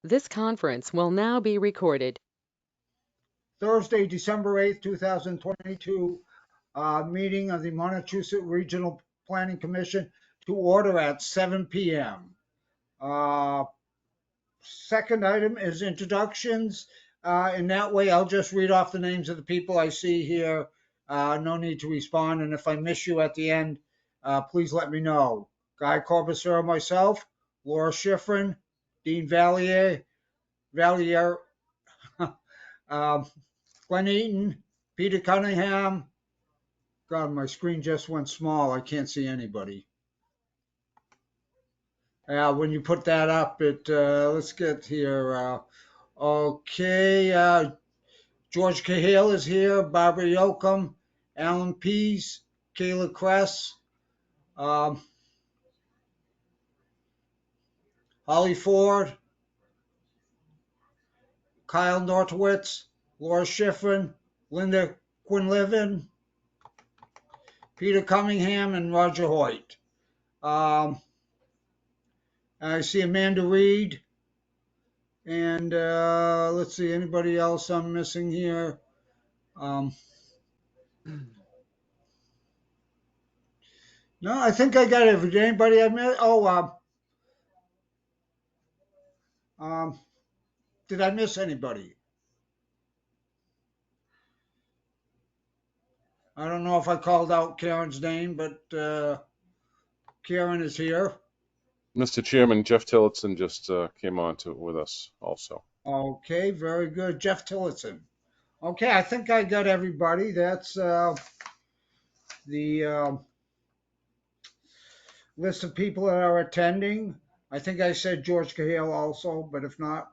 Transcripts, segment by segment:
This conference will now be recorded. Thursday, December 8th, 2022, meeting of the Montechusett Regional Planning Commission to order at 7 p.m. Second item is introductions. In that way, I'll just read off the names of the people I see here. No need to respond. And if I miss you at the end, please let me know. Guy Corbisiero, myself, Laura Schifrin, Dean Valier, um, Glenn Eaton, Peter Cunningham. God, my screen just went small. I can't see anybody. When you put that up, let's get here. Okay, George Cahill is here. Barbara Yoakum, Alan Pease, Kayla Kress, um, Holly Ford, Kyle Nortowitz, Laura Schifrin, Linda Quinlivan, Peter Cunningham, and Roger Hoyt. I see Amanda Reed. And let's see, anybody else I'm missing here? No, I think I got everything. Anybody I missed? Um, did I miss anybody? I don't know if I called out Karen's name, but Karen is here. Mr. Chairman, Jeff Tillotson just came on with us also. Okay, very good. Jeff Tillotson. Okay, I think I got everybody. That's the list of people that are attending. I think I said George Cahill also, but if not,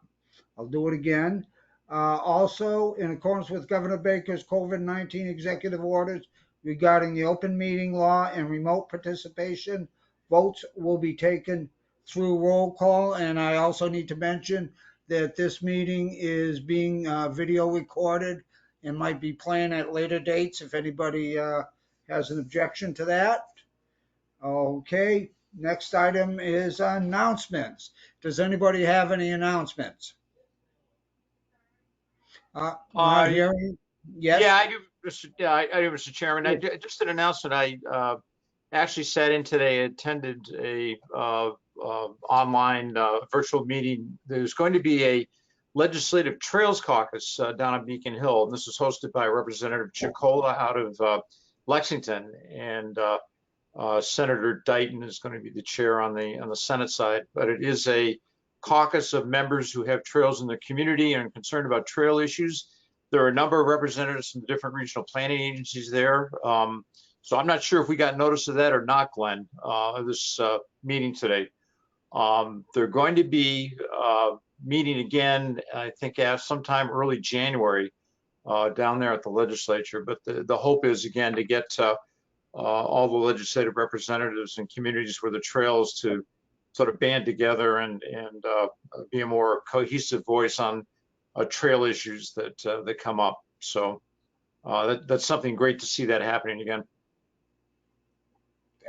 I'll do it again. Also, in accordance with Governor Baker's COVID-19 executive orders regarding the open meeting law and remote participation, votes will be taken through roll call. And I also need to mention that this meeting is being video recorded and might be playing at later dates if anybody has an objection to that. Okay, next item is announcements. Does anybody have any announcements? Not hearing. Yes. Yeah, I do, Mr. Chairman. Just an announcement. I actually sat in today, attended a online virtual meeting. There's going to be a legislative trails caucus down at Beacon Hill, and this is hosted by Representative Chicola out of Lexington, and Senator Dighton is going to be the chair on the Senate side. But it is a caucus of members who have trails in their community and are concerned about trail issues. There are a number of representatives from the different regional planning agencies there. So I'm not sure if we got notice of that or not, Glenn, this meeting today. They're going to be meeting again, I think, sometime early January down there at the legislature. But the hope is, again, to get all the legislative representatives and communities where the trails to sort of band together and be a more cohesive voice on trail issues that come up. So that's something great to see that happening again.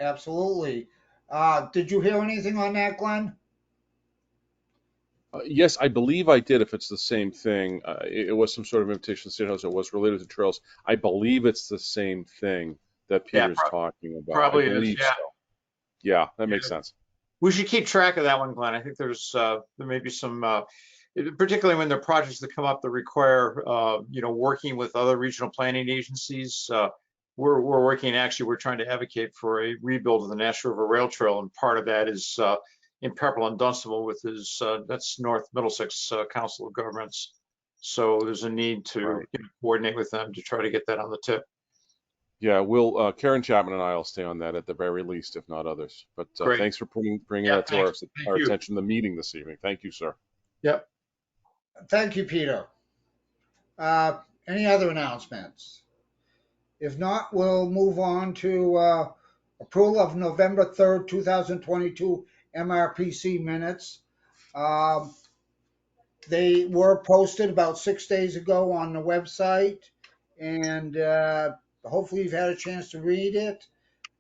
Absolutely. Did you hear anything on that, Glenn? Yes, I believe I did. If it's the same thing, it was some sort of invitation to the State House. It was related to trails. I believe it's the same thing that Peter's talking about. Probably I believe is, yeah. so. Yeah, that makes sense. We should keep track of that one, Glenn. I think there may be some, particularly when there are projects that come up that require, working with other regional planning agencies. We're working, actually, we're trying to advocate for a rebuild of the Nash River Rail Trail, and part of that is in Pepperell and Dunstable with that's North Middlesex Council of Governments. So there's a need to coordinate with them to try to get that on the tip. Yeah, Karen Chapman and I will stay on that at the very least, if not others. But thanks for bringing that to our attention, the meeting this evening. Thank you, sir. Yep. Thank you, Peter. Any other announcements? If not, we'll move on to approval of November 3rd, 2022 MRPC minutes. They were posted about 6 days ago on the website, and hopefully you've had a chance to read it.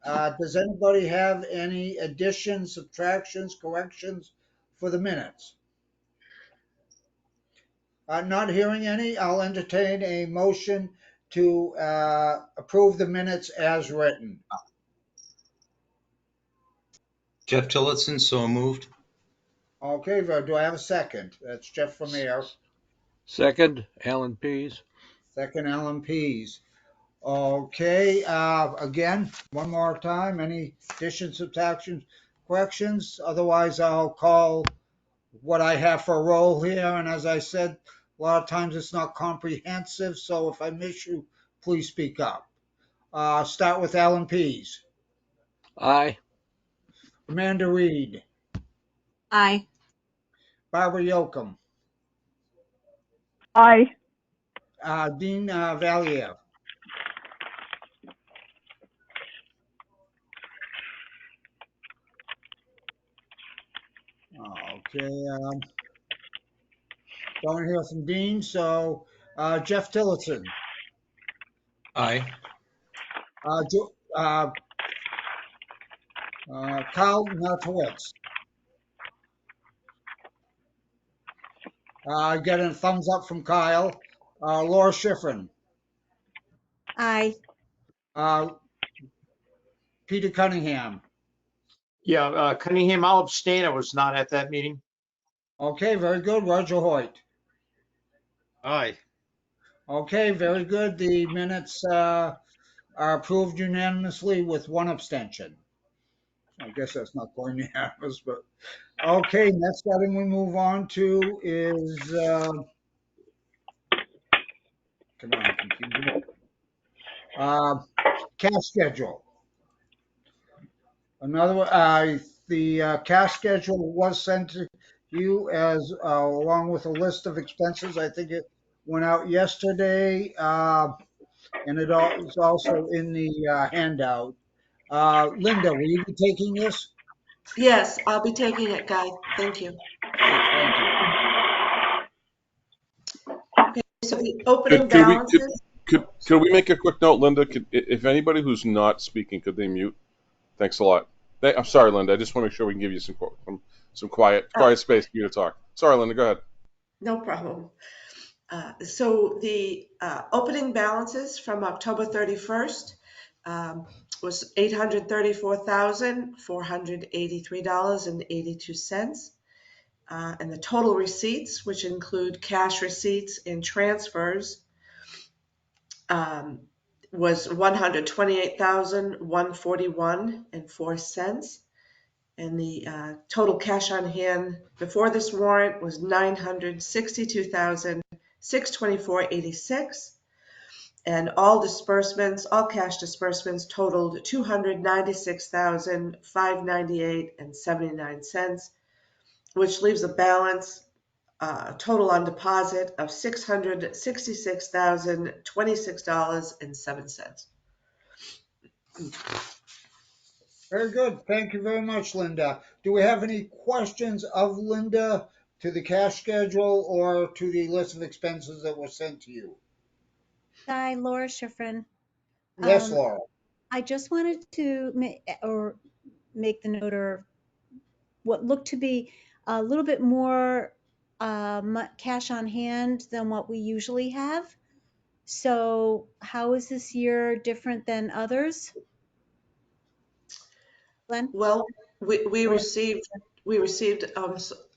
Does anybody have any additions, subtractions, corrections for the minutes? Not hearing any, I'll entertain a motion to approve the minutes as written. Jeff Tillotson, so moved. Okay, do I have a second? That's Jeff Lemire. Second, Alan Pease. Second, Alan Pease. Okay, again, one more time, any additions, subtractions, corrections? Otherwise, I'll call what I have for a roll here, and as I said, a lot of times it's not comprehensive, so if I miss you, please speak up. Start with Alan Pease. Aye. Amanda Reed. Aye. Barbara Yocum. Aye. Dean Valier. Okay, don't hear from Dean, so Jeff Tillotson. Aye. Kyle Nartowicz. Getting a thumbs up from Kyle. Laura Schifrin. Aye. Peter Cunningham. Yeah, Cunningham, I'll abstain. I was not at that meeting. Okay, very good. Roger Hoyt. Aye. Okay, very good. The minutes are approved unanimously with one abstention. I guess that's not going unanimous, but okay. Next item we move on to is come on, computer. Cash schedule. The cash schedule was sent to you as along with a list of expenses. I think it went out yesterday, and it is also in the handout. Linda, will you be taking this? Yes, I'll be taking it, Guy. Thank you. Thank you. So the opening Could we balances, could we make a quick note, Linda? If anybody who's not speaking, could they mute? Thanks a lot. I'm sorry, Linda. I just want to make sure we can give you some quiet space for you to talk. Sorry, Linda. Go ahead. no problem. So the opening balances from October 31st was $834,483.82. And the total receipts, which include cash receipts and transfers, was $128,141.04. And the total cash on hand before this warrant was $962,624.86. And all cash disbursements totaled $296,598.79, which leaves a balance total on deposit of $666,026.07. Very good. Thank you very much, Linda. Do we have any questions of Linda to the cash schedule or to the list of expenses that were sent to you? Hi, Laura Schifrin. Yes, Laura. I just wanted to make the note or what looked to be a little bit more cash on hand than what we usually have. So how is this year different than others? Glenn? Well, we received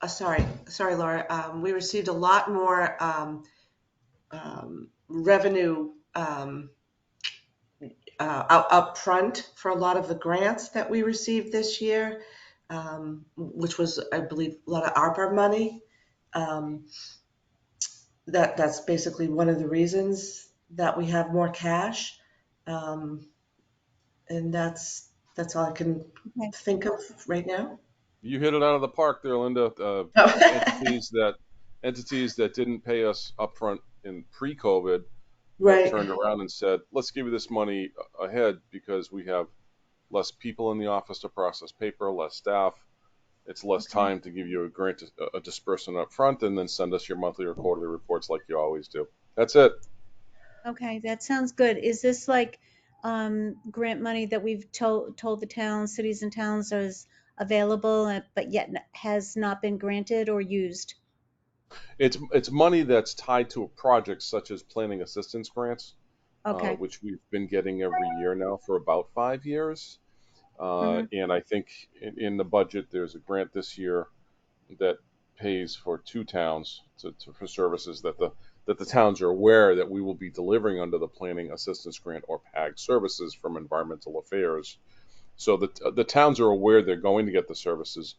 sorry, Laura. We received a lot more revenue up front for a lot of the grants that we received this year, which was, I believe, a lot of ARPA money. That's basically one of the reasons that we have more cash, and that's all I can think of right now. You hit it out of the park there, Linda. Entities that didn't pay us upfront in pre-COVID Right. turned around and said, "Let's give you this money ahead because we have less people in the office to process paper, less staff. It's less time to give you a disbursement up front, and then send us your monthly or quarterly reports like you always do." That's it. Okay, that sounds good. Is this like grant money that we've told the towns, cities and towns is available, but yet has not been granted or used? It's money that's tied to a project such as planning assistance grants, Okay. which we've been getting every year now for about 5 years. Mhm. And I think in the budget, there's a grant this year that pays for 2 towns for services that the towns are aware that we will be delivering under the Planning Assistance Grant or PAG services from Environmental Affairs. So the towns are aware they're going to get the services.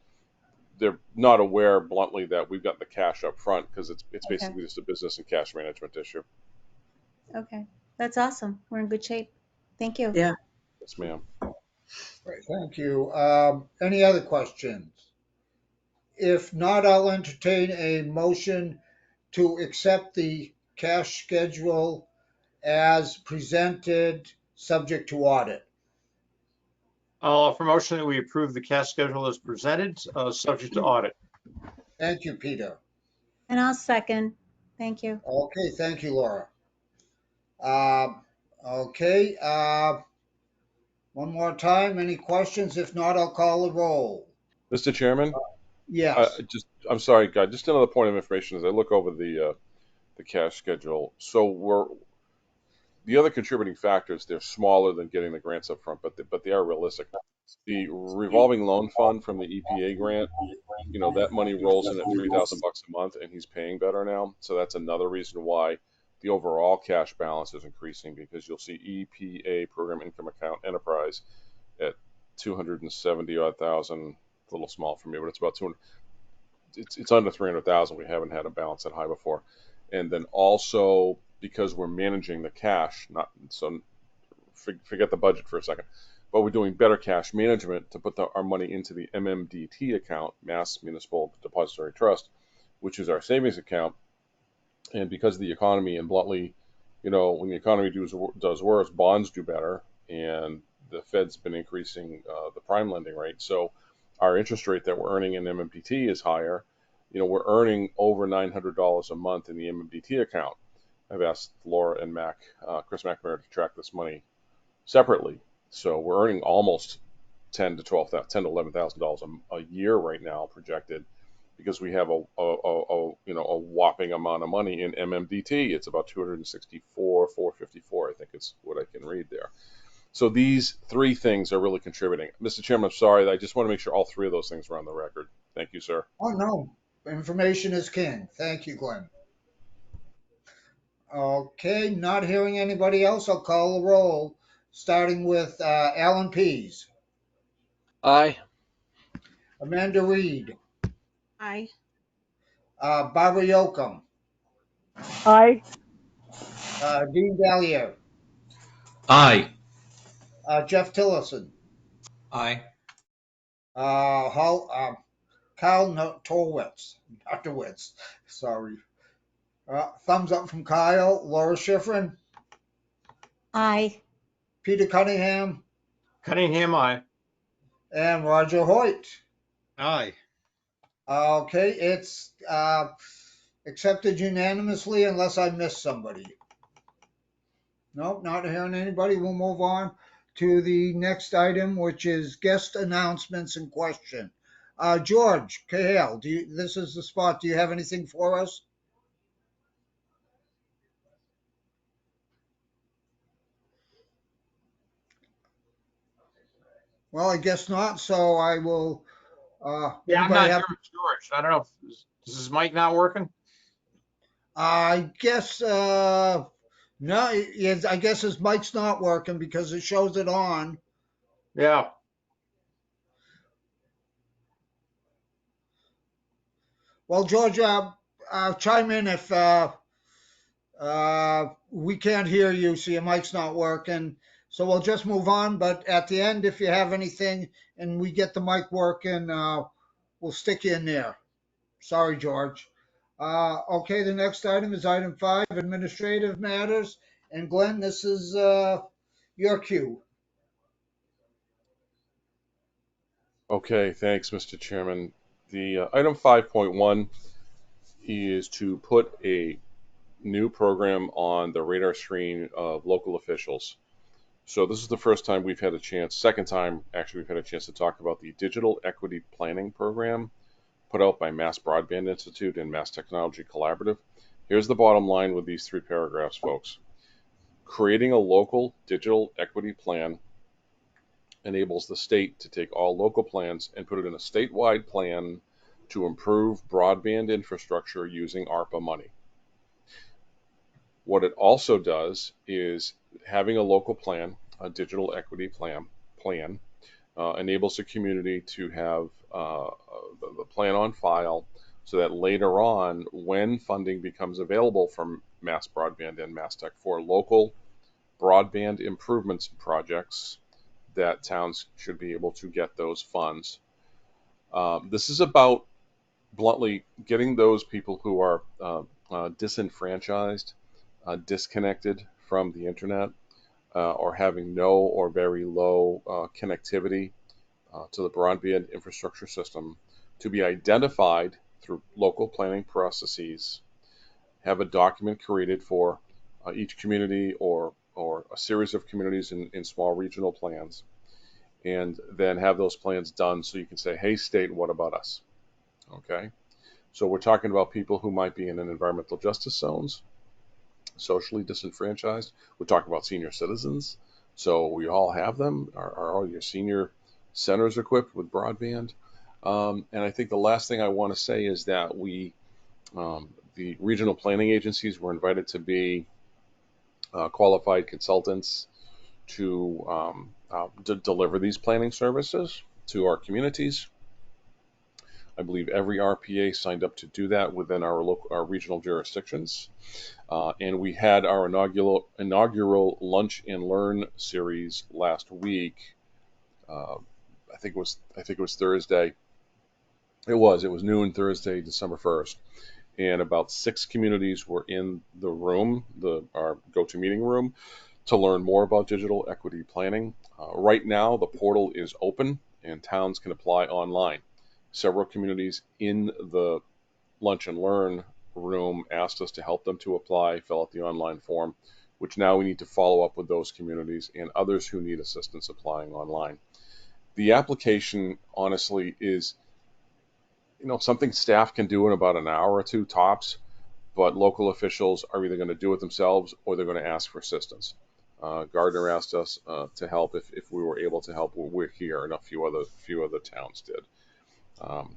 They're not aware bluntly that we've got the cash up front because it's Okay. basically just a business and cash management issue. Okay. That's awesome. We're in good shape. Thank you. Yeah. Yes, ma'am. Right, thank you. Any other questions? If not, I'll entertain a motion to accept the cash schedule as presented, subject to audit. I'll offer motion that we approve the cash schedule as presented, subject to audit. Thank you, Peter. And I'll second. Thank you. Okay, thank you, Laura. Okay, one more time, any questions? If not, I'll call the roll. Mr. Chairman, Yes, I'm sorry, guy. Just another point of information as I look over the cash schedule. So the other contributing factors. They're smaller than getting the grants up front, but they are realistic. The revolving loan fund from the EPA grant, that money rolls in at $3,000 a month, and he's paying better now. So that's another reason why the overall cash balance is increasing, because you'll see EPA program income account enterprise at 270 odd thousand. A little small for me, but it's about 200. It's under 300,000. We haven't had a balance that high before. And then also because we're managing the cash, not so forget the budget for a second, but we're doing better cash management to put our money into the MMDT account, Mass Municipal Depository Trust, which is our savings account. And because of the economy, and bluntly, when the economy does worse, bonds do better, and the Fed's been increasing the prime lending rate. So our interest rate that we're earning in MMDT is higher. We're earning over $900 a month in the MMDT account. I've asked Laura and Chris McNamara to track this money separately. So we're earning almost $10,000 to $11,000 a year right now projected, because we have a whopping amount of money in MMDT. It's about 454, I think it's what I can read there. So these three things are really contributing. Mr. Chairman, I'm sorry. I just want to make sure all three of those things are on the record. Thank you, sir. oh no, information is king. Thank you, Glenn. Okay, not hearing anybody else, I'll call the roll, starting with Alan Pease, Aye. Amanda Reed, Aye. Barbara Yocum, Aye. Dean Valier, Aye. Jeff Tillotson, Aye. Kyle Torwitz, Dr. Witz, sorry. Thumbs up from Kyle, Laura Schifrin, Aye. Peter Cunningham, Cunningham, aye. and Roger Hoyt. Aye. Okay, it's accepted unanimously unless I missed somebody. Nope, not hearing anybody. We'll move on to the next item, which is guest announcements and question. George Cahill, this is the spot. Do you have anything for us? Well, I guess not. So I will. Yeah, I'm Anybody not have? here with George. I don't know. Is his mic not working? I guess no. I guess his mic's not working because it shows it on. Yeah. Well, George, chime in if we can't hear you, so your mic's not working. So we'll just move on. But at the end, if you have anything and we get the mic working, we'll stick you in there. Sorry, George. Okay, the next item is item 5, administrative matters. And Glenn, this is your cue. Okay, thanks, Mr. Chairman. The item 5.1 is to put a new program on the radar screen of local officials. So this is the first time second time actually we've had a chance to talk about the Digital Equity Planning Program. put out by Mass Broadband Institute and Mass Technology Collaborative. Here's the bottom line with these 3 paragraphs, folks. Creating a local digital equity plan enables the state to take all local plans and put it in a statewide plan to improve broadband infrastructure using ARPA money. What it also does is having a local plan, a digital equity plan enables the community to have the plan on file so that later on, when funding becomes available from Mass Broadband and Mass Tech for local broadband improvements projects, that towns should be able to get those funds. This is about, bluntly, getting those people who are disenfranchised, disconnected from the internet, or having no or very low connectivity to the broadband infrastructure system to be identified through local planning processes, have a document created for each community or a series of communities in small regional plans, and then have those plans done so you can say, hey, state, what about us? Okay, so we're talking about people who might be in an environmental justice zones, socially disenfranchised. We're talking about senior citizens. So we all have them. Are all your senior centers equipped with broadband? And I think the last thing I want to say is that the regional planning agencies were invited to be qualified consultants to deliver these planning services to our communities. I believe every RPA signed up to do that within our regional jurisdictions. And we had our inaugural Lunch and Learn series last week. I think it was Thursday. It was noon Thursday, December 1st. And about 6 communities were in the room, our GoToMeeting room, to learn more about digital equity planning. Right now, the portal is open and towns can apply online. Several communities in the Lunch and Learn room asked us to help them to apply, fill out the online form, which now we need to follow up with those communities and others who need assistance applying online. The application, honestly, is something staff can do in about an hour or 2 tops, but local officials are either going to do it themselves or they're going to ask for assistance. Gardner asked us to help if we were able to help. We're here, and a few other towns did.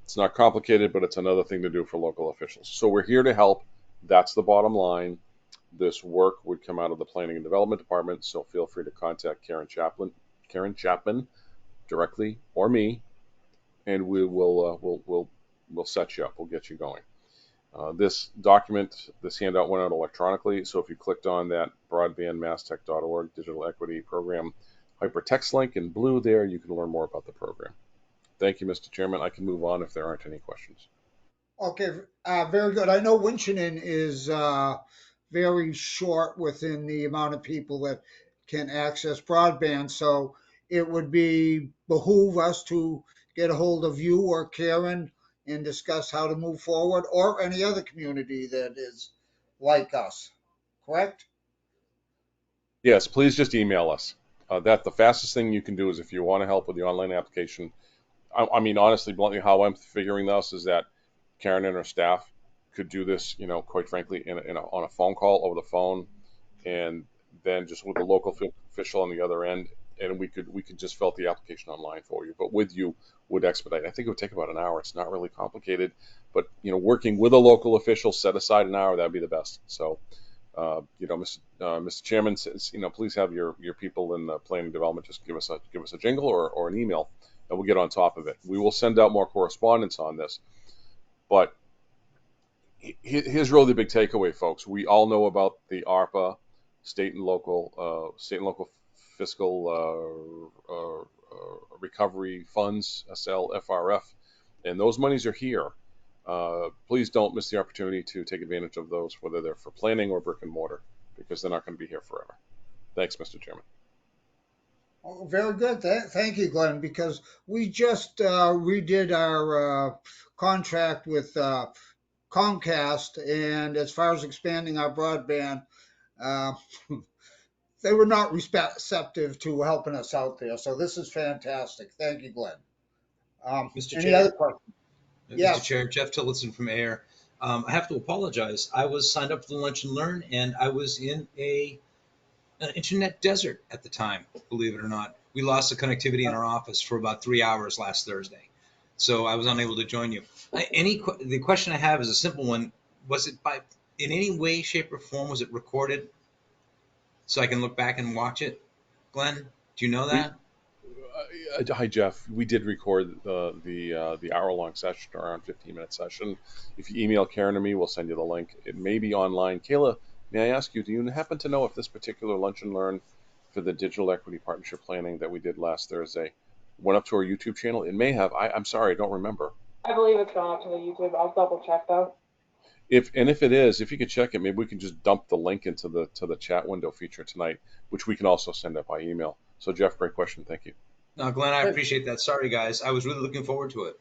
It's not complicated, but it's another thing to do for local officials. So we're here to help. That's the bottom line. This work would come out of the Planning and Development Department, so feel free to contact Karen Chapman directly or me, and we'll set you up. We'll get you going. This handout went out electronically, so if you clicked on that broadbandmasstech.org digital equity program hypertext link in blue there, you can learn more about the program. Thank you, Mr. Chairman. I can move on if there aren't any questions. Okay, very good. I know Winchendon is very short within the amount of people that can access broadband, so it would behoove us to get a hold of you or Karen and discuss how to move forward, or any other community that is like us, correct? Yes, please just email us. That's the fastest thing you can do is if you want to help with the online application. I mean, honestly, bluntly, how I'm figuring this is that Karen and her staff could do this, quite frankly, on a phone call over the phone, and then just with the local official on the other end, and we could just fill out the application online for you. But with you would expedite. I think it would take about an hour. It's not really complicated, but working with a local official, set aside an hour. That'd be the best. So, Mr. Chairman, please have your people in the planning development just give us a jingle or an email, and we'll get on top of it. We will send out more correspondence on this, but here's really the big takeaway, folks. We all know about the ARPA, state and local fiscal recovery funds, SL, FRF, and those monies are here. Please don't miss the opportunity to take advantage of those, whether they're for planning or brick and mortar, because they're not going to be here forever. Thanks, Mr. Chairman. Oh, very good. Thank you, Glenn, because we just redid our contract with Comcast, and as far as expanding our broadband, they were not receptive to helping us out there. So this is fantastic. Thank you, Glenn. Mr. Any Chair? other questions? Yes. Mr. Chair, Jeff Tillotson from AIR. I have to apologize. I was signed up for the Lunch and Learn, and I was in an internet desert at the time, believe it or not. We lost the connectivity in our office for about 3 hours last Thursday, so I was unable to join you. The question I have is a simple one. Was it in any way, shape, or form, was it recorded so I can look back and watch it? Glenn, do you know that? Hi, Jeff. We did record the hour-long session, around 15-minute session. If you email Karen or me, we'll send you the link. It may be online. Kayla, may I ask you, do you happen to know if this particular Lunch and Learn for the Digital Equity Partnership Planning that we did last Thursday went up to our YouTube channel? It may have. I'm sorry, I don't remember. I believe it's gone up to the YouTube. I'll double check though. If it is, if you could check it, maybe we can just dump the link into the chat window feature tonight, which we can also send up by email. So, Jeff, great question. Thank you. No, Glenn, I appreciate that. Sorry, guys. I was really looking forward to it.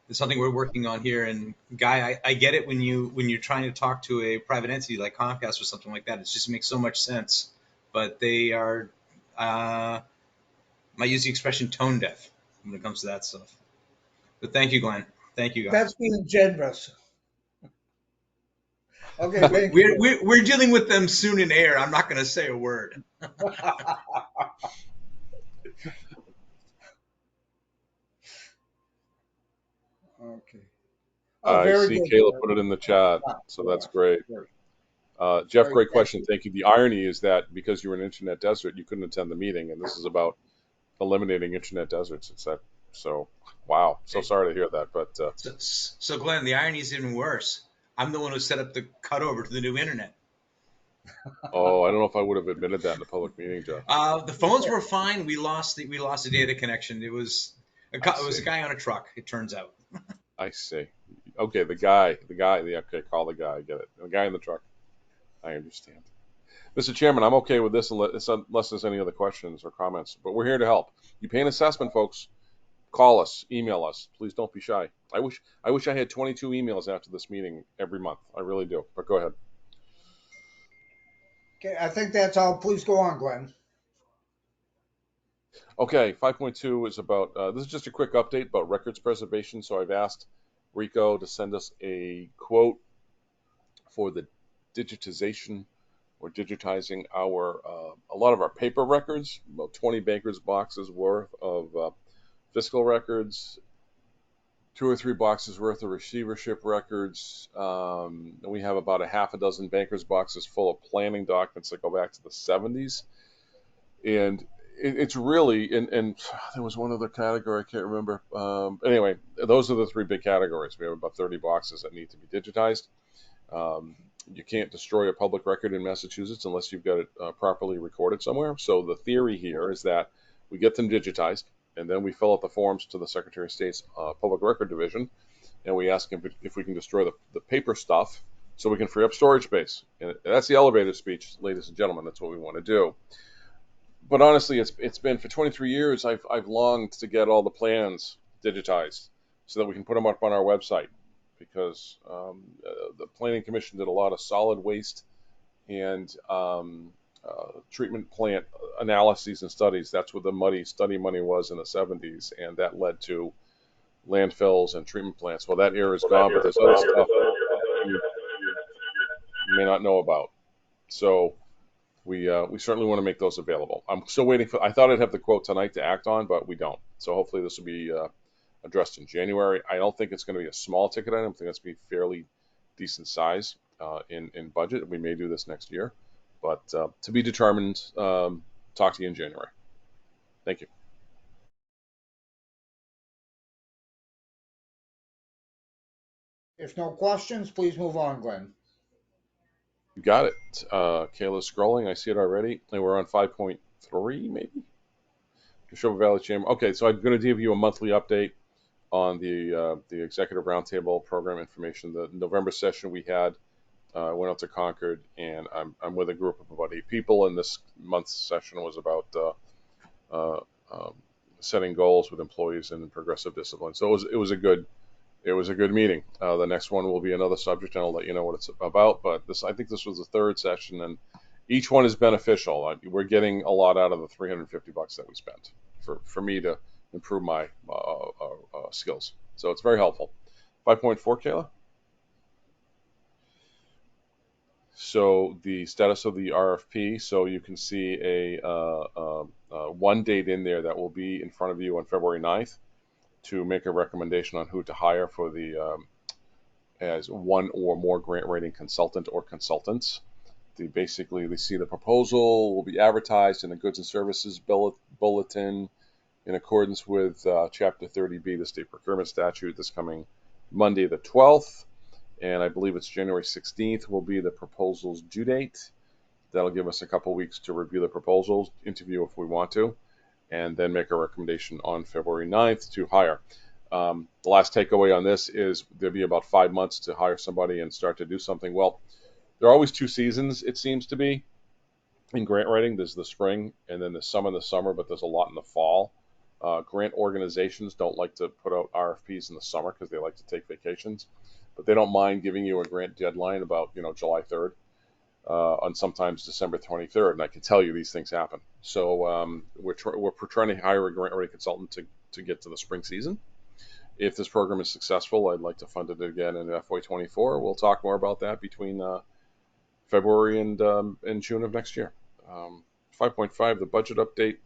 It's something we're working on here. And Guy, I get it when you're trying to talk to a private entity like Comcast or something like that. It just makes so much sense. But they are, might use the expression tone deaf when it comes to that stuff. But thank you, Glenn. Thank you, guys. That's being generous. Okay, thank you. We're dealing with them soon in AIR. I'm not going to say a word. Okay. I very see good. Kayla put it in the chat, so that's great. Jeff, Very great good. question. Thank you. The irony is that because you're an internet desert, you couldn't attend the meeting, and this is about eliminating internet deserts. It's that. So, wow. So sorry to hear that, but So Glenn, the irony is even worse. I'm the one who set up the cutover to the new internet. oh, I don't know if I would have admitted that in a public meeting, Jeff. The phones were fine. We lost the data connection. It was a guy on a truck. It turns out. I see. Okay, the guy. Okay, call the guy. I get it. The guy in the truck. I understand. Mr. Chairman, I'm okay with this unless there's any other questions or comments. But we're here to help. You pay an assessment, folks. Call us, email us. Please don't be shy. I wish I had 22 emails after this meeting every month. I really do. But go ahead. Okay, I think that's all. Please go on, Glenn. Okay, 5.2 is about, this is just a quick update about records preservation. So I've asked Rico to send us a quote for the digitization or digitizing a lot of our paper records, about 20 bankers boxes worth of fiscal records, 2 or 3 boxes worth of receivership records. We have about a half a dozen bankers boxes full of planning documents that go back to the 70s. And it's really, and there was one other category, I can't remember. Anyway, those are the 3 big categories. We have about 30 boxes that need to be digitized. You can't destroy a public record in Massachusetts unless you've got it properly recorded somewhere. So the theory here is that we get them digitized, and then we fill out the forms to the Secretary of State's Public Record Division, and we ask him if we can destroy the paper stuff so we can free up storage space. And that's the elevator speech, ladies and gentlemen. That's what we want to do. But honestly, it's been for 23 years. I've longed to get all the plans digitized so that we can put them up on our website, because the Planning Commission did a lot of solid waste and treatment plant analyses and studies. That's what the study money was in the 70s, and that led to landfills and treatment plants. Well, that era is gone, but there's other stuff you may not know about. So we certainly want to make those available. I'm still waiting for. I thought I'd have the quote tonight to act on, but we don't. So hopefully this will be addressed in January. I don't think it's going to be a small ticket item. I think it's going to be fairly decent size in budget. We may do this next year, but to be determined. Talk to you in January. Thank you. If no questions, please move on, Glenn. You got it. Kayla's scrolling. I see it already. And we're on 5.3, maybe? Neshoba Valley Chamber. Okay, so I'm going to give you a monthly update on the Executive Roundtable program information. The November session we had went out to Concord, and I'm with a group of about 8 people, and this month's session was about setting goals with employees and progressive discipline. So it was a good meeting. The next one will be another subject, and I'll let you know what it's about. But I think this was the 3rd session, and each one is beneficial. We're getting a lot out of the $350 that we spent for me to improve my skills. So it's very helpful. 5.4, Kayla? So the status of the RFP, so you can see one date in there that will be in front of you on February 9th to make a recommendation on who to hire for the as one or more grant writing consultant or consultants. Basically, they see the proposal will be advertised in the Goods and Services Bulletin in accordance with Chapter 30B, the State Procurement Statute, this coming Monday the 12th. And I believe it's January 16th will be the proposal's due date. That'll give us a couple weeks to review the proposals, interview if we want to, and then make a recommendation on February 9th to hire. The last takeaway on this is there'll be about 5 months to hire somebody and start to do something. Well, there are always 2 seasons, it seems to be, in grant writing. There's the spring and then the summer, but there's a lot in the fall. Grant organizations don't like to put out RFPs in the summer because they like to take vacations, but they don't mind giving you a grant deadline about, July 3rd, on sometimes December 23rd. And I can tell you these things happen. So we're trying to hire a grant writing consultant to get to the spring season. If this program is successful, I'd like to fund it again in FY24. We'll talk more about that between February and June of next year. 5.5, the budget update.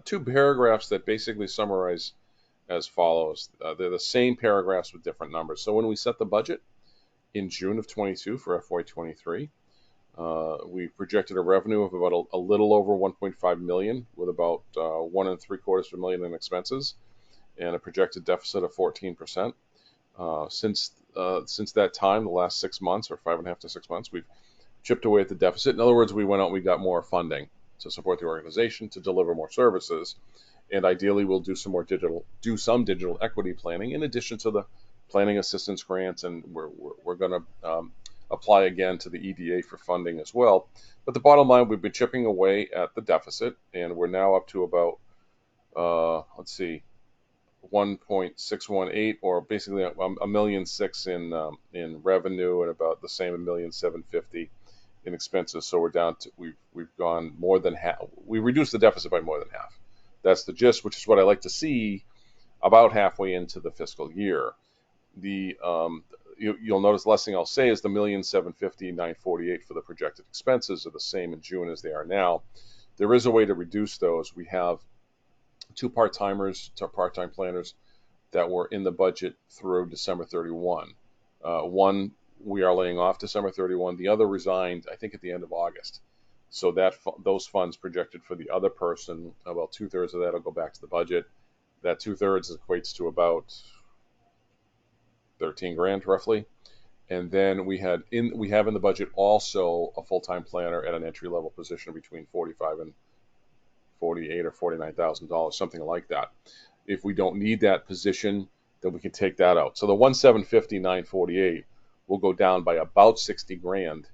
2 paragraphs that basically summarize as follows. They're the same paragraphs with different numbers. So when we set the budget in June of 22 for FY23, we projected a revenue of about a little over 1.5 million with about 1.75 million in expenses and a projected deficit of 14%. Since that time, the last 6 months or 5.5 to 6 months, we've chipped away at the deficit. In other words, we went out and we got more funding to support the organization, to deliver more services, and ideally we'll do some digital equity planning in addition to the planning assistance grants, and we're going to apply again to the EDA for funding as well. But the bottom line, we've been chipping away at the deficit, and we're now up to about 1.618, or basically $1.6 million in revenue and about the same $1.75 in expenses. So we're down to we've gone more than half. We reduced the deficit by more than half. That's the gist, which is what I like to see about halfway into the fiscal year. You'll notice the last thing I'll say is the $1,750,948 for the projected expenses are the same in June as they are now. There is a way to reduce those. We have 2 part-time planners that were in the budget through December 31. One we are laying off December 31. The other resigned, I think, at the end of August. So those funds projected for the other person, about 2/3 of that will go back to the budget. That 2/3 equates to about 13 grand roughly. And then we have in the budget also a full-time planner at an entry-level position between $45,000 and $48,000 or $49,000, something like that. If we don't need that position, then we can take that out. So the $1,750,948 will go down by about 60 grand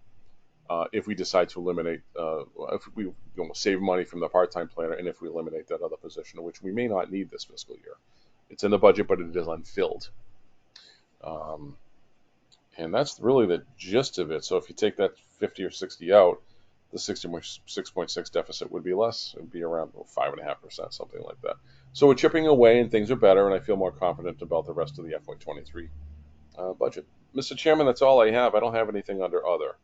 if we decide to eliminate, if we save money from the part-time planner, and if we eliminate that other position, which we may not need this fiscal year. It's in the budget, but it is unfilled. And that's really the gist of it. So if you take that 50 or 60 out, the 6.6 deficit would be less. It would be around 5.5%, something like that. So we're chipping away and things are better, and I feel more confident about the rest of the FY23 budget. Mr. Chairman, that's all I have. I don't have anything under other,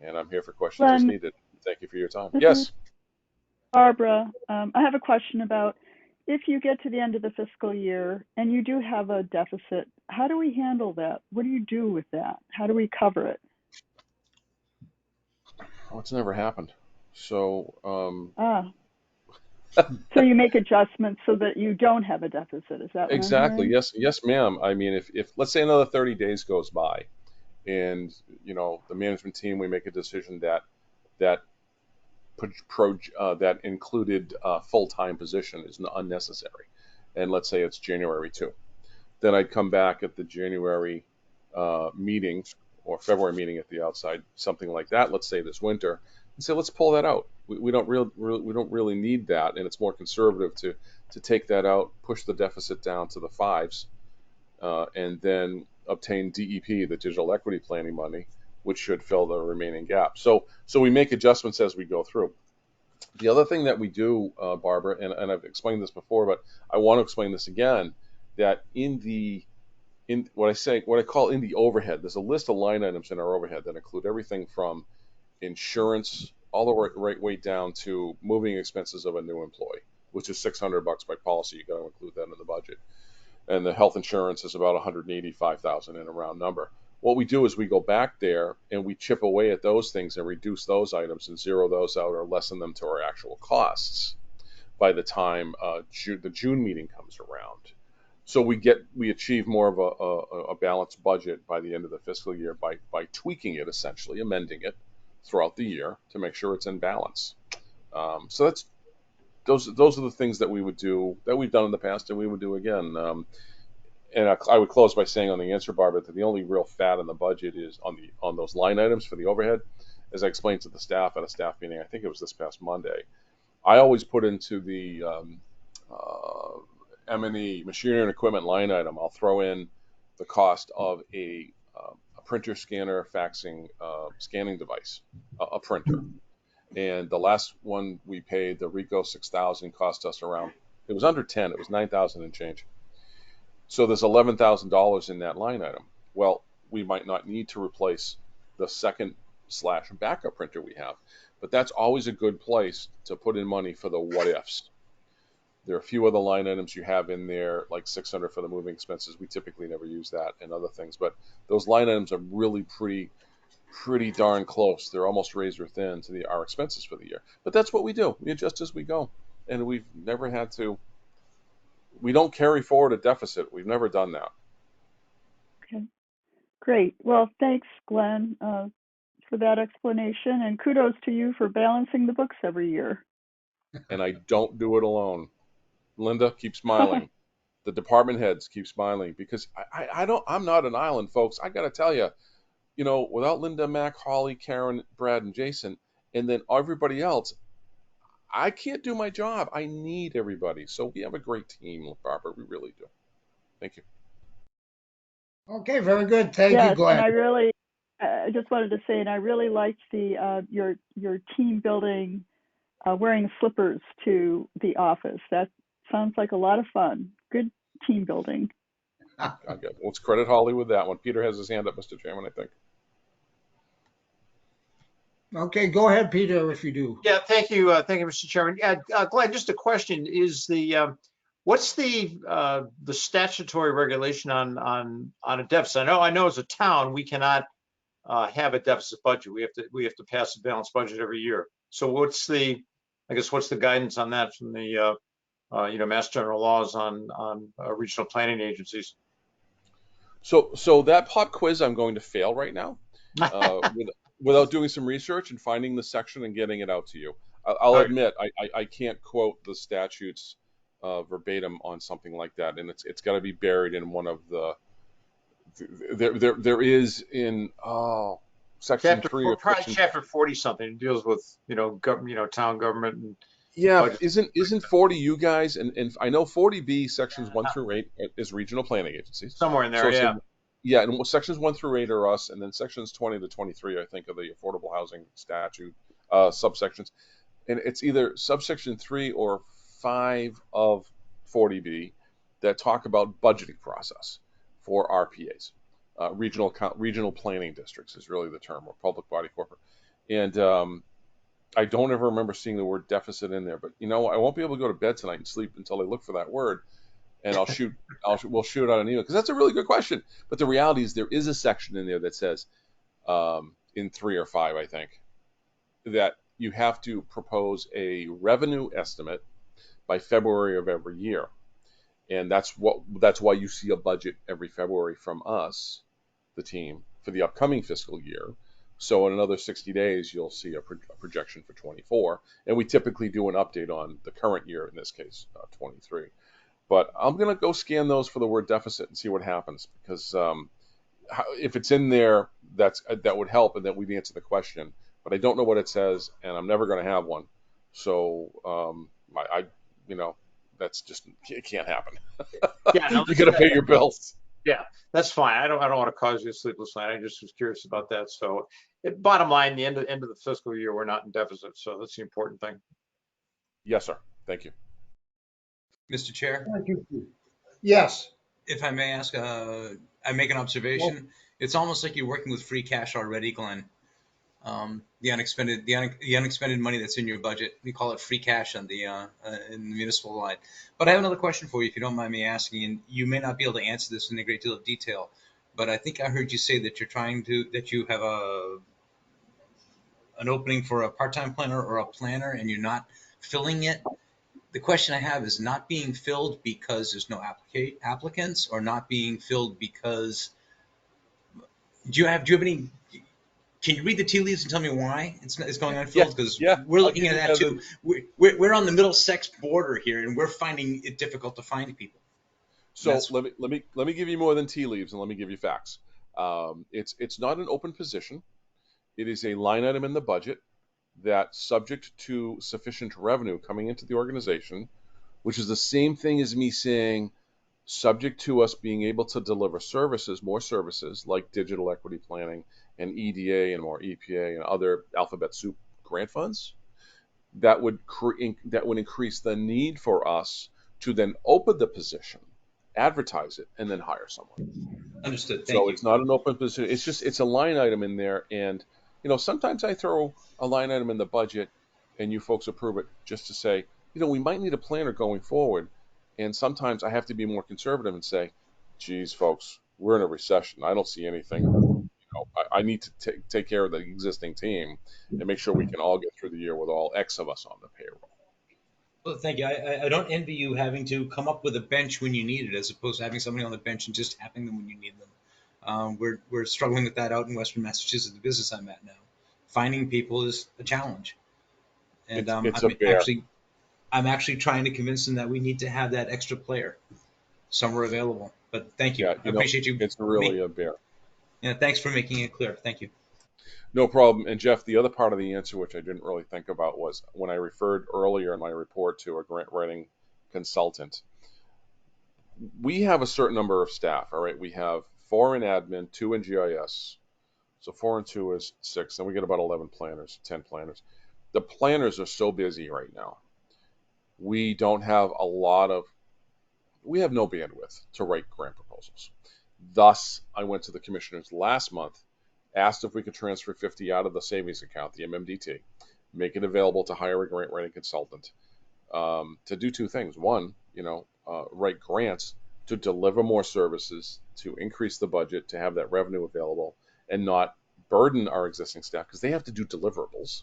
and I'm here for questions as needed. Thank you for your time. Yes? Barbara, I have a question about if you get to the end of the fiscal year and you do have a deficit, how do we handle that? What do you do with that? How do we cover it? Oh, it's never happened. So, so you make adjustments so that you don't have a deficit. Is that what exactly? I'm hearing? Yes, ma'am. I mean, if let's say another 30 days goes by, and the management team, we make a decision that included a full-time position is unnecessary, and let's say it's January 2, then I'd come back at the January meeting or February meeting at the outside, something like that. Let's say this winter, and say let's pull that out. We don't really need that, and it's more conservative to take that out, push the deficit down to the 5s, and then obtain DEP, the digital equity planning money, which should fill the remaining gap. So we make adjustments as we go through. The other thing that we do, Barbara, and I've explained this before, but I want to explain this again, that in the in what I call in the overhead. There's a list of line items in our overhead that include everything from insurance all the right way down to moving expenses of a new employee, which is $600 by policy. You got to include that in the budget. And the health insurance is about $185,000 in a round number. What we do is we go back there and we chip away at those things and reduce those items and zero those out or lessen them to our actual costs by the time the June meeting comes around. So we achieve more of a balanced budget by the end of the fiscal year by tweaking it, essentially amending it throughout the year to make sure it's in balance. So those are the things that we would do, that we've done in the past, and we would do again. And I would close by saying on the answer, Barbara, that the only real fat in the budget is on those line items for the overhead. As I explained to the staff at a staff meeting, I think it was this past Monday, I always put into the M&E, machinery and equipment line item, I'll throw in the cost of a printer, scanner, faxing, scanning device, a printer. And the last one we paid, the Ricoh 6000, cost us around, it was under 10, it was 9,000 and change. So there's $11,000 in that line item. Well, we might not need to replace the second / backup printer we have, but that's always a good place to put in money for the what ifs. There are a few other line items you have in there, like $600 for the moving expenses. We typically never use that, and other things, but those line items are really pretty darn close. They're almost razor thin to our expenses for the year. But that's what we do. We adjust as we go, and we've never had to. We don't carry forward a deficit. We've never done that. Okay, great. Well, thanks, Glenn, for that explanation, and kudos to you for balancing the books every year. And I don't do it alone. Linda, keep smiling. The department heads keep smiling, because I'm not an island, folks. I got to tell you, without Linda, Mac, Holly, Karen, Brad, and Jason, and then everybody else, I can't do my job. I need everybody. So we have a great team, Barbara. We really do. Thank you. Okay, very good. Thank Yes, you, Glenn. and I just wanted to say, and I really liked your team building, wearing slippers to the office. That sounds like a lot of fun. Good team building. Let's credit Holly with that one. Peter has his hand up, Mr. Chairman, I think. Okay, go ahead, Peter, if you do. Yeah, thank you, Mr. Chairman. Yeah, Glenn, just a question: is what's the statutory regulation on a deficit? I know as a town we cannot have a deficit budget. We have to pass a balanced budget every year. So what's the guidance on that from the Mass General laws on regional planning agencies? So that pop quiz I'm going to fail right now. Without doing some research and finding the section and getting it out to you. I'll admit I can't quote the statutes verbatim on something like that, and it's got to be buried in one of the. There is in section 3 or probably chapter 40 something. It deals with town government and. Yeah, isn't 40 you guys, and I know 40B sections 1 through 8 is regional planning agencies. Somewhere in there, yeah. Yeah, and sections 1 through 8 are us, and then sections 20 to 23, I think, are the affordable housing statute subsections. And it's either subsection 3 or 5 of 40B that talk about budgeting process for RPAs. Regional planning districts is really the term, or public body corporate. And I don't ever remember seeing the word deficit in there, but I won't be able to go to bed tonight and sleep until I look for that word. And we'll shoot it out an email, because that's a really good question. But the reality is there is a section in there that says, in 3 or 5, I think, that you have to propose a revenue estimate by February of every year, and that's why you see a budget every February from us, the team, for the upcoming fiscal year. So in another 60 days, you'll see a projection for 24, and we typically do an update on the current year, in this case, 23. But I'm going to go scan those for the word deficit and see what happens, because if it's in there, that would help, and that we'd answer the question. But I don't know what it says, and I'm never going to have one. So that's just, it can't happen. Yeah, no, you got to pay your bills. Yeah, that's fine. I don't want to cause you a sleepless night. I just was curious about that. So, bottom line, the end of the fiscal year, we're not in deficit. So that's the important thing. Yes, sir. Thank you. Mr. Chair? Thank you. Yes. If I may ask, I make an observation. It's almost like you're working with free cash already, Glenn. The unexpended money that's in your budget. We call it free cash on the in the municipal line. But I have another question for you, if you don't mind me asking, and you may not be able to answer this in a great deal of detail. But I think I heard you say that you have an opening for a part-time planner or a planner, and you're not filling it. The question I have is not being filled because there's no applicants, or not being filled because do you have any? Can you read the tea leaves and tell me why it's going unfilled? Because we're looking at that too. We're on the Middlesex border here, and we're finding it difficult to find people. So let me give you more than tea leaves, and let me give you facts. It's not an open position. It is a line item in the budget that, subject to sufficient revenue coming into the organization, which is the same thing as me saying, subject to us being able to deliver more services like digital equity planning and EDA and more EPA and other alphabet soup grant funds, that would increase the need for us to then open the position, advertise it, and then hire someone. Understood. So it's not an open position. It's a line item in there. And, sometimes I throw a line item in the budget and you folks approve it just to say, we might need a planner going forward. And sometimes I have to be more conservative and say, geez, folks, we're in a recession. I don't see anything. I need to take care of the existing team and make sure we can all get through the year with all X of us on the payroll. Well, thank you. I don't envy you having to come up with a bench when you need it, as opposed to having somebody on the bench and just having them when you need them. We're struggling with that out in Western Massachusetts, the business I'm at now. Finding people is a challenge, and I'm actually trying to convince them that we need to have that extra player somewhere available. But thank you. I appreciate you. It's really a bear. Yeah, thanks for making it clear. Thank you. No problem. And Jeff, the other part of the answer, which I didn't really think about, was when I referred earlier in my report to a grant writing consultant. We have a certain number of staff, all right? We have 4 in admin, 2 in GIS. So 4 and 2 is 6. And we get about 11 planners, 10 planners. The planners are so busy right now. We don't have we have no bandwidth to write grant proposals. Thus, I went to the commissioners last month, asked if we could transfer 50 out of the savings account, the MMDT, make it available to hire a grant writing consultant to do 2 things. One, write grants to deliver more services, to increase the budget, to have that revenue available, and not burden our existing staff because they have to do deliverables.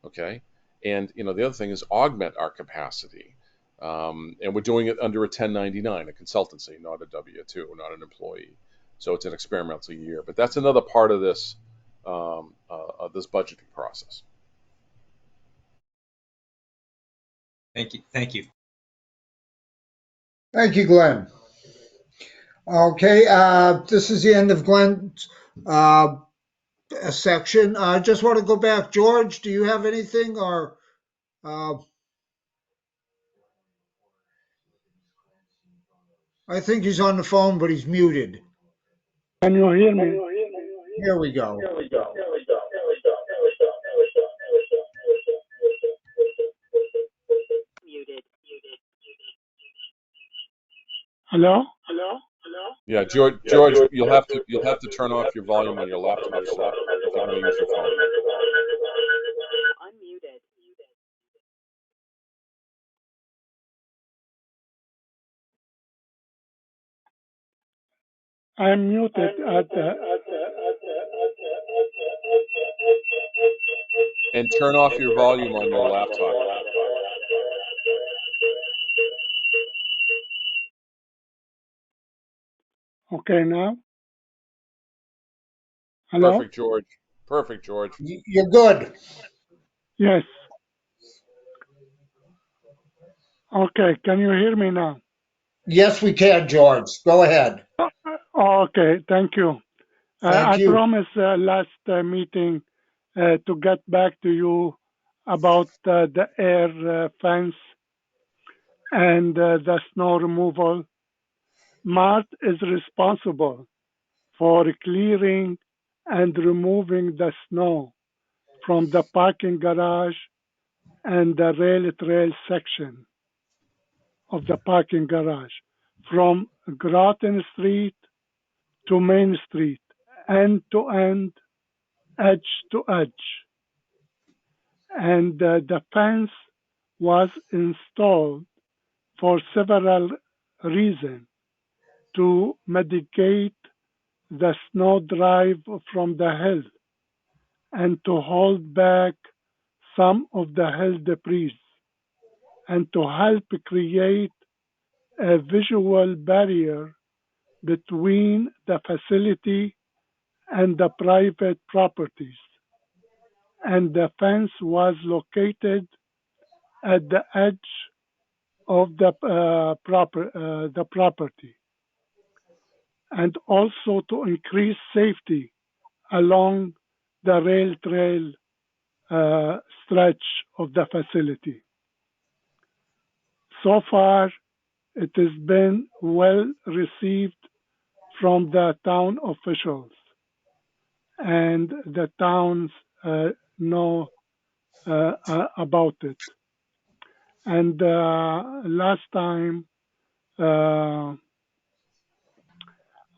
Okay. And, the other thing is augment our capacity. And we're doing it under a 1099, a consultancy, not a W-2, not an employee. So it's an experimental year. But that's another part of this this budgeting process. Thank you. Thank you. Thank you, Glenn. Okay, this is the end of Glenn's section. I just want to go back. George, do you have anything, or I think he's on the phone, but he's muted. Can you hear me? Here we go. Hello? Yeah, George, you'll have to turn off your volume on your laptop so that if you're going to use your phone. I'm muted And turn off your volume on your laptop. Okay, now? Hello? Perfect, George. You're good. Yes. Okay, can you hear me now? Yes, we can, George. Go ahead. Okay, thank you. Thank you. I promised last meeting to get back to you about the air fence and the snow removal. Mart is responsible for clearing and removing the snow from the parking garage and the rail trail section of the parking garage from Groton Street to Main Street, end to end, edge to edge. And the fence was installed for several reasons: to mitigate the snow drive from the hill and to hold back some of the hill debris and to help create a visual barrier between the facility and the private properties. And the fence was located at the edge of the property, and also to increase safety along the rail trail stretch of the facility. So far, it has been well received from the town officials, and the towns know about it. And last time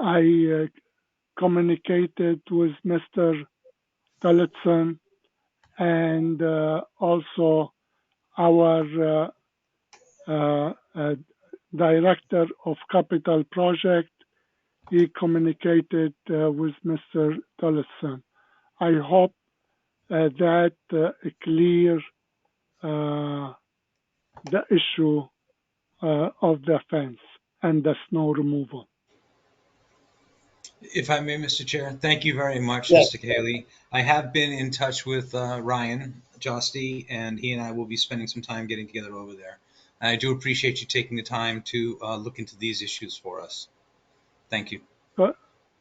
I communicated with Mr. Tillotson and also our director of capital project. He communicated with Mr. Tillotson. I hope that clear the issue of the fence and the snow removal. If I may, Mr. Chair, thank you very much, Yes. Mr. Cayley. I have been in touch with Ryan Josty, and he and I will be spending some time getting together over there. And I do appreciate you taking the time to look into these issues for us. Thank you.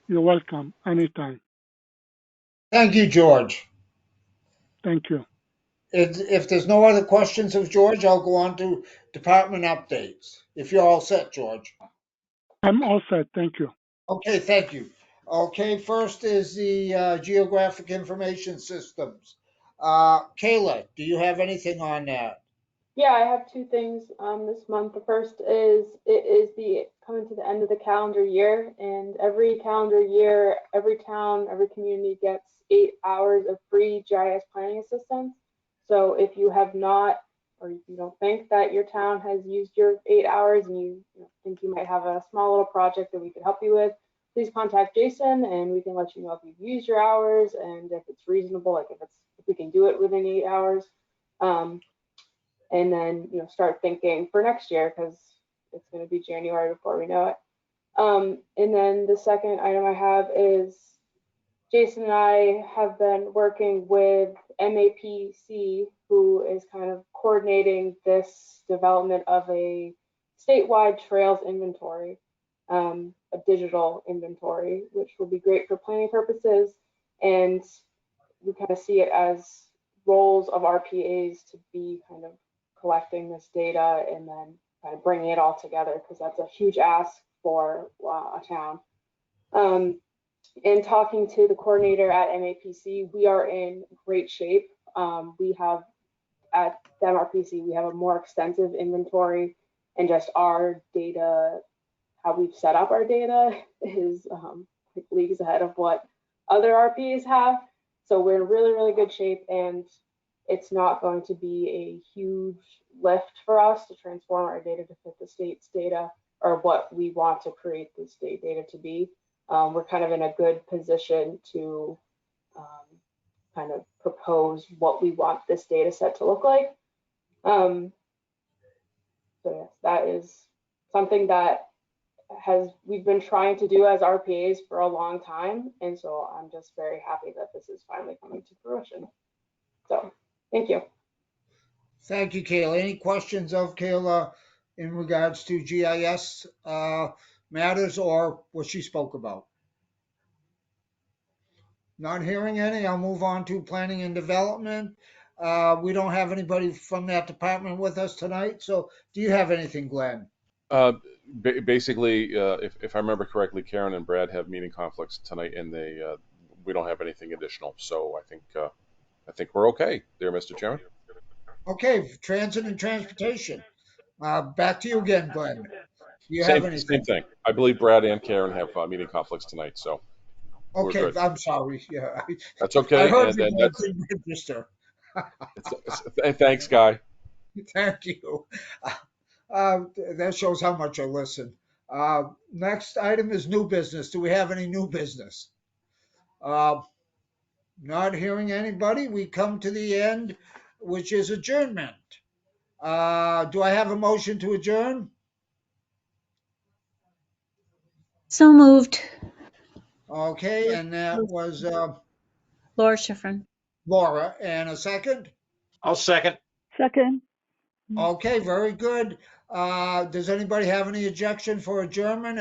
You're welcome, anytime. Thank you, George. Thank you. If there's no other questions of George, I'll go on to department updates. If you're all set, George. I'm all set, thank you. Okay, thank you. Okay, first is the geographic information systems. Kayla, do you have anything on that? Yeah, I have two things this month. The first is it is the coming to the end of the calendar year, and every calendar year, every town, every community gets 8 hours of free GIS planning assistance. So if you have not, or if you don't think that your town has used your 8 hours and you think you might have a small little project that we could help you with, please contact Jason and we can let you know if you've used your hours and if it's reasonable, like if we can do it within 8 hours. And then start thinking for next year, because it's going to be January before we know it. And then the second item I have is Jason and I have been working with MAPC, who is kind of coordinating this development of a statewide trails inventory, a digital inventory, which will be great for planning purposes. And we kind of see it as roles of RPAs to be kind of collecting this data and then kind of bringing it all together, because that's a huge ask for a town. In talking to the coordinator at MAPC, we are in great shape. We have at MRPC, we have a more extensive inventory, and just our data, how we've set up our data is leagues ahead of what other RPAs have. So we're in really, really good shape, and it's not going to be a huge lift for us to transform our data to fit the state's data or what we want to create the state data to be. We're kind of in a good position to kind of propose what we want this data set to look like. So yes, that is something that we've been trying to do as RPAs for a long time. And so I'm just very happy that this is finally coming to fruition. So thank you. Thank you, Kayla. Any questions of Kayla in regards to GIS matters or what she spoke about? Not hearing any, I'll move on to planning and development. We don't have anybody from that department with us tonight, so do you have anything, Glenn? Basically, if I remember correctly, Karen and Brad have meeting conflicts tonight, and we don't have anything additional. So I think we're okay there, Mr. Chairman. Okay, transit and transportation. Back to you again, Glenn. Do you have Same anything? thing. I believe Brad and Karen have meeting conflicts tonight, so we're Okay, good. I'm sorry. Yeah, That's I okay. heard And the then whole thing register. thanks, Guy. Thank you. That shows how much I listen. Next item is new business. Do we have any new business? Uh, Not hearing anybody, we come to the end, which is adjournment. Do I have a motion to adjourn? So moved. Okay, and that was Laura Schifrin. Laura. And a second? I'll second. Second. Okay, very good. Does anybody have any objection for adjournment?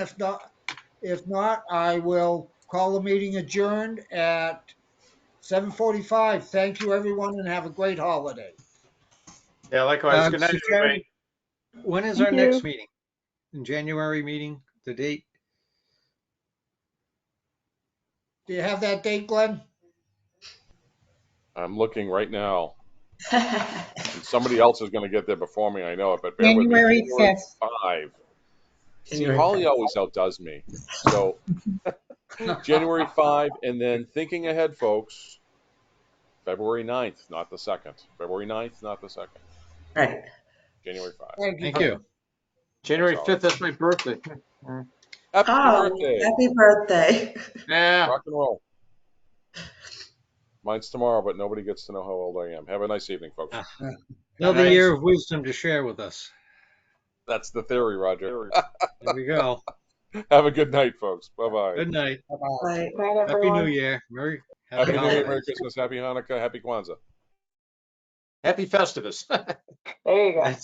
If not, I will call the meeting adjourned at 7:45. Thank you, everyone, and have a great holiday. Yeah, likewise. Good night, Mr. everybody. Chairman, when is Thank our you. next meeting? In January meeting, the date? Do you have that date, Glenn? I'm looking right now. And somebody else is going to get there before me. I know it, but bear with me. January January 5th. 5. See, January Holly 5th. always outdoes me. So January 5, and then thinking ahead, folks, February 9th, not the 2nd. February 9th, not the 2nd. Right. January 5. Thank you. January That's all. 5th, that's my birthday. Happy Oh, birthday. happy birthday. Yeah. Rock and roll. Mine's tomorrow, but nobody gets to know how old I am. Have a nice evening, folks. Another Nice. year of wisdom to share with us. That's the theory, Roger. There we go. Have a good night, folks. Bye-bye. Good night. Bye. Good night, Happy everyone. New Year. Happy New Year, Merry holidays. Christmas, Happy Hanukkah, Happy Kwanzaa. Happy Festivus. There you go. That's-